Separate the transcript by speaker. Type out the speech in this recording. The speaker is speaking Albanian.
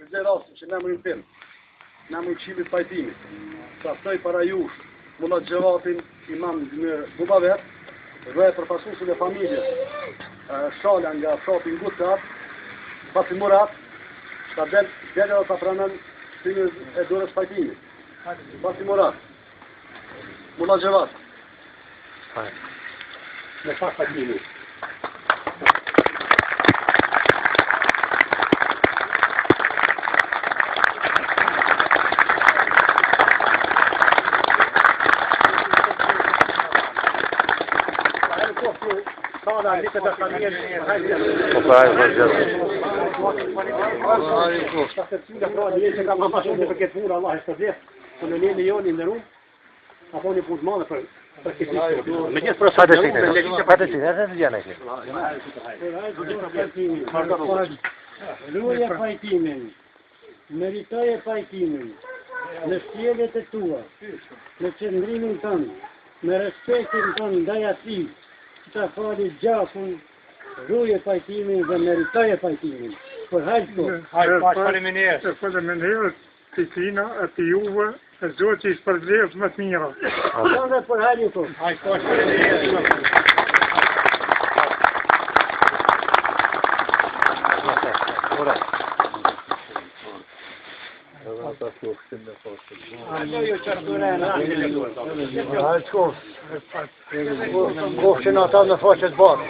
Speaker 1: këtë rastin që në mërin tim, në mërin qilit pajtimit, sa stoj para jush, mullat Gjevatin, imam në Bubavet, dhe përfasusin e familjes, shala nga fshatin Gutat, pasi Murat, ka del dhe ta pranën shtimin e dorës pajtimit. Pasi Murat, mullat Gjevat. Me pas pajtimit.
Speaker 2: Ruaje pajtimin, meritoje pajtimin, në sjelljet e tua, në qëndrimin tënd, me respektin tënd ndaj atij që ta fali gjakun, ruaje pajtimin dhe meritoje pajtimin. Për hajtë
Speaker 3: faleminderit të tina, e të juve, e Zoti i shpërblet më të mira.
Speaker 2: Dhe për hajtë po.
Speaker 1: Kofshin ata në faqet bakë.